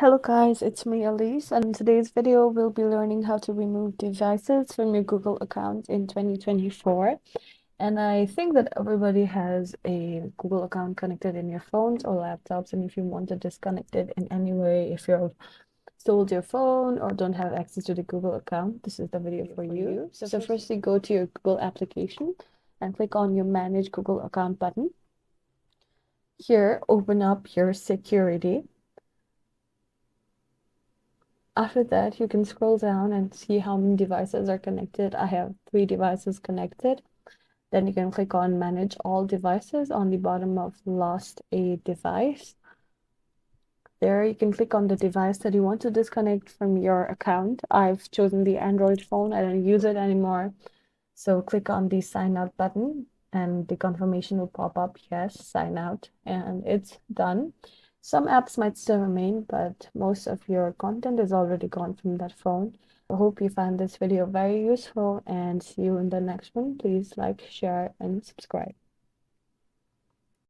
Hello guys, it's me Elise, and in today's video we'll be learning how to remove devices from your Google account in 2024. And I think that everybody has a Google account connected in your phones or laptops, and if you want to disconnect it in any way, if you've sold your phone or don't have access to the Google account, this is the video for you. So firstly, go to your Google application and click on your Manage Google Account button. Here, open up your security. After that, you can scroll down and see how many devices are connected. I have 3 devices connected. Then you can click on Manage All Devices on the bottom of Lost a Device. There you can click on the device that you want to disconnect from your account. I've chosen the Android phone. I don't use it anymore. So click on the Sign Out button and the confirmation will pop up. Yes, sign out, and it's done. Some apps might still remain, but most of your content is already gone from that phone. I hope you found this video very useful and see you in the next one. Please like, share, and subscribe.